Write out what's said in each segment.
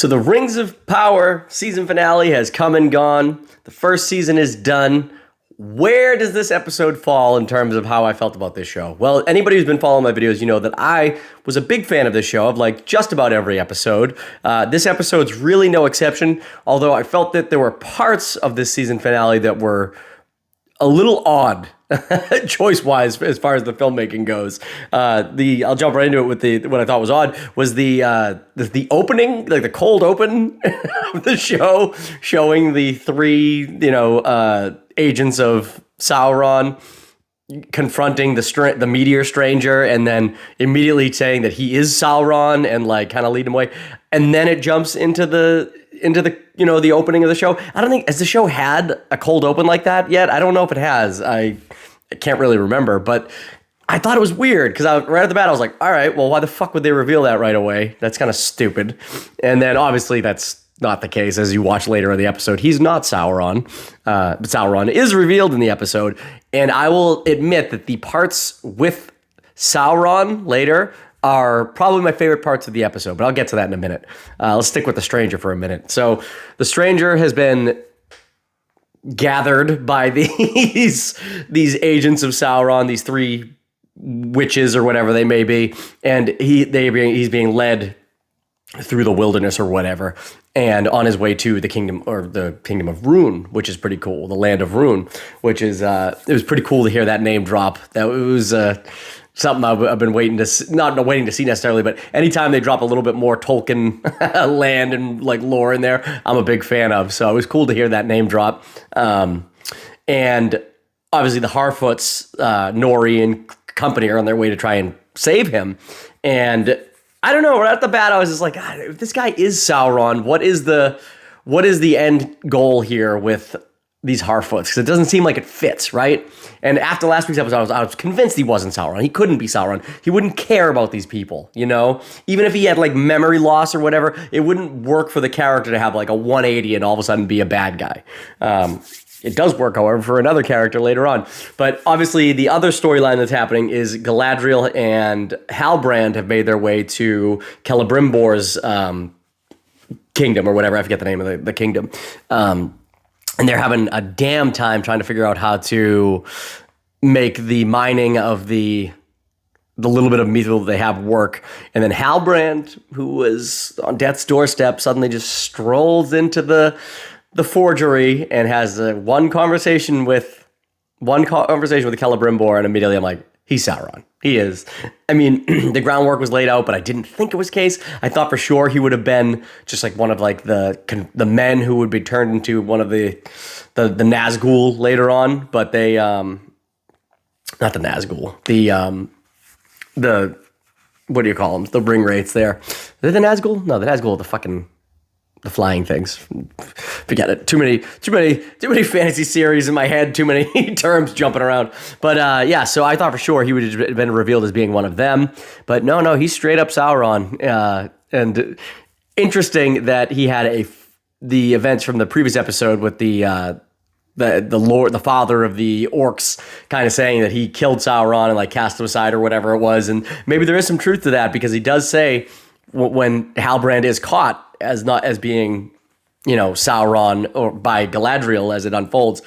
So the Rings of Power season finale has come and gone. The first season is done. Where does this episode fall in terms of how I felt about this show? Well, anybody who's been following my videos, you know that I was a big fan of this show, of like just about every episode. This episode's really no exception, although I felt that there were parts of this season finale that were a little odd, choice-wise, as far as the filmmaking goes. I'll jump right into it with what I thought was odd was the opening, like the cold open of the show, showing the three, agents of Sauron confronting the meteor stranger, and then immediately saying that he is Sauron and like kind of lead him away, and then it jumps into the the opening of the show. I don't think, has the show had a cold open like that yet? I don't know if it has. I can't really remember, but I thought it was weird because right at the bat I was like, all right, well, why the fuck would they reveal that right away? That's kind of stupid. And then obviously that's not the case, as you watch later in the episode. He's not Sauron, but Sauron is revealed in the episode. And I will admit that the parts with Sauron later are probably my favorite parts of the episode, but I'll get to that in a minute. Let's stick with the stranger for a minute. So the stranger has been gathered by these agents of Sauron, these three witches or whatever they may be, and he's being led through the wilderness or whatever, and on his way to the kingdom of Rune, which is pretty cool, the land of Rune, which is it was pretty cool to hear that name drop. That was something I've been waiting to, not waiting to see necessarily, but anytime they drop a little bit more Tolkien land and like lore in there, I'm a big fan of. So it was cool to hear that name drop. And obviously the Harfoots, Nori and company are on their way to try and save him. And I don't know, right at the bat, I was just like, God, if this guy is Sauron, what is the end goal here with these Harfoots? Because it doesn't seem like it fits, right? And after last week's episode, I was convinced he wasn't Sauron. He couldn't be Sauron. He wouldn't care about these people, Even if he had like memory loss or whatever, it wouldn't work for the character to have like a 180 and all of a sudden be a bad guy. It does work, however, for another character later on. But obviously, the other storyline that's happening is Galadriel and Halbrand have made their way to Celebrimbor's kingdom or whatever. I forget the name of the kingdom. And they're having a damn time trying to figure out how to make the mining of the little bit of mithril that they have work. And then Halbrand, who was on death's doorstep, suddenly just strolls into the forgery and has one conversation with Celebrimbor, and immediately I'm like, he's Sauron. He is. I mean, the groundwork was laid out, but I didn't think it was the case. I thought for sure he would have been just like one of like the men who would be turned into one of the Nazgul later on, but they not the Nazgul, the what do you call them? The ring wraiths there. Are they the Nazgul? No, the Nazgul are the flying things. Forget it. Too many fantasy series in my head. Too many terms jumping around. But so I thought for sure he would have been revealed as being one of them. But no, he's straight up Sauron. And interesting that he had the events from the previous episode with the Lord, the father of the orcs, kind of saying that he killed Sauron and like cast him aside or whatever it was. And maybe there is some truth to that, because he does say when Halbrand is caught as being, Sauron or by Galadriel as it unfolds,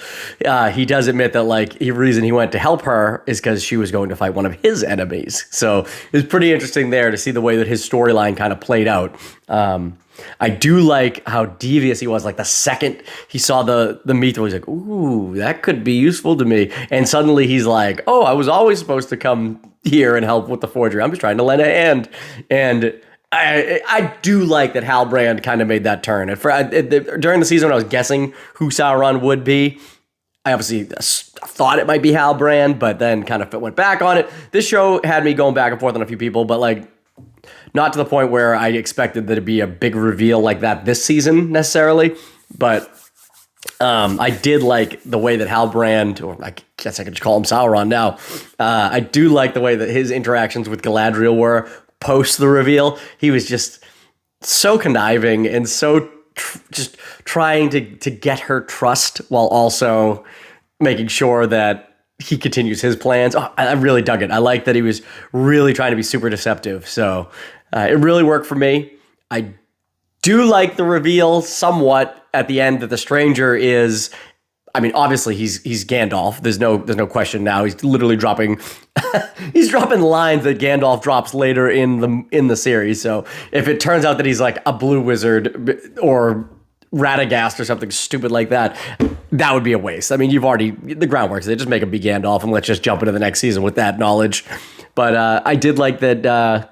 he does admit that like the reason he went to help her is because she was going to fight one of his enemies. So it was pretty interesting there to see the way that his storyline kind of played out. I do like how devious he was. Like the second he saw the mithril, he's like, ooh, that could be useful to me. And suddenly he's like, oh, I was always supposed to come here and help with the forgery. I'm just trying to lend a hand. And I do like that Halbrand kind of made that turn. During the season when I was guessing who Sauron would be, I obviously thought it might be Halbrand, but then kind of went back on it. This show had me going back and forth on a few people, but like not to the point where I expected there to be a big reveal like that this season necessarily. But I did like the way that Halbrand, or I guess I could just call him Sauron now. I do like the way that his interactions with Galadriel were post the reveal. He was just so conniving and so just trying to get her trust while also making sure that he continues his plans. Oh, I really dug it. I like that he was really trying to be super deceptive. So it really worked for me. I do like the reveal somewhat at the end that the stranger is. I mean, obviously he's Gandalf. There's no question now. He's literally dropping he's dropping lines that Gandalf drops later in the series. So if it turns out that he's like a blue wizard or Radagast or something stupid like that, that would be a waste. I mean, you've already the groundwork. They just make him be Gandalf and let's just jump into the next season with that knowledge. But I did like that.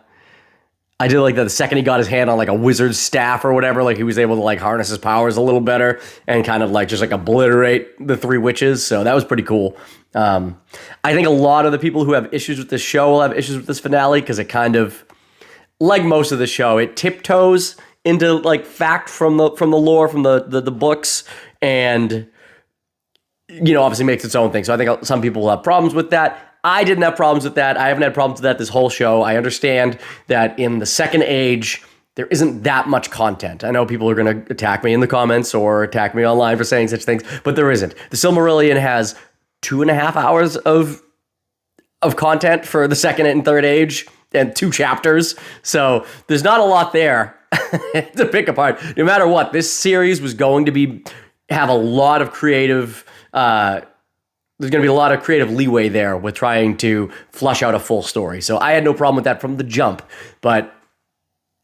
I did like that the second he got his hand on like a wizard's staff or whatever, like he was able to like harness his powers a little better and kind of like just like obliterate the three witches. So that was pretty cool. I think a lot of the people who have issues with this show will have issues with this finale because it kind of, like most of the show, it tiptoes into like fact from the lore, from the books, and obviously makes its own thing. So I think some people will have problems with that. I didn't have problems with that. I haven't had problems with that this whole show. I understand that in the Second Age, there isn't that much content. I know people are going to attack me in the comments or attack me online for saying such things, but there isn't. The Silmarillion has 2.5 hours of content for the Second and Third Age and 2 chapters. So there's not a lot there to pick apart. No matter what, this series was going to have a lot of creative there's going to be a lot of creative leeway there with trying to flush out a full story. So I had no problem with that from the jump, but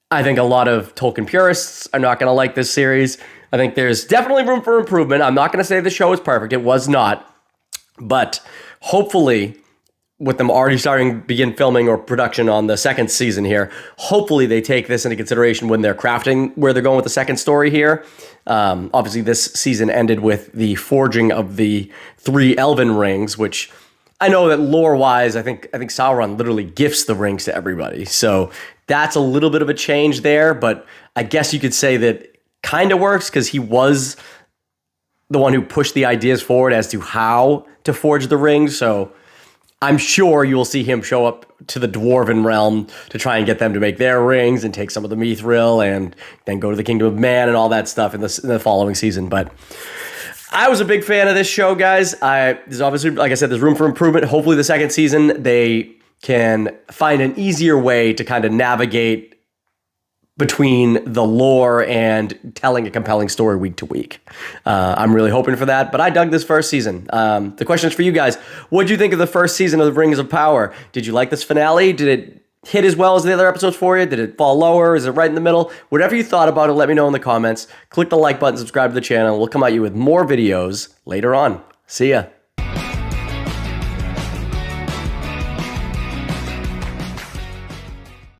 I think a lot of Tolkien purists are not going to like this series. I think there's definitely room for improvement. I'm not going to say the show is perfect. It was not, but hopefully with them already begin filming or production on the second season here, hopefully they take this into consideration when they're crafting where they're going with the second story here. Obviously, this season ended with the forging of the 3 elven rings, which I know that lore-wise, I think Sauron literally gifts the rings to everybody. So that's a little bit of a change there, but I guess you could say that kind of works because he was the one who pushed the ideas forward as to how to forge the rings. So I'm sure you will see him show up to the Dwarven realm to try and get them to make their rings and take some of the Mithril and then go to the Kingdom of Man and all that stuff in the following season. But I was a big fan of this show, guys. There's obviously, like I said, there's room for improvement. Hopefully the second season, they can find an easier way to kind of navigate between the lore and telling a compelling story week to week. I'm really hoping for that, but I dug this first season. The question is for you guys. What did you think of the first season of The Rings of Power? Did you like this finale? Did it hit as well as the other episodes for you? Did it fall lower? Is it right in the middle? Whatever you thought about it, let me know in the comments. Click the like button, subscribe to the channel. We'll come at you with more videos later on. See ya.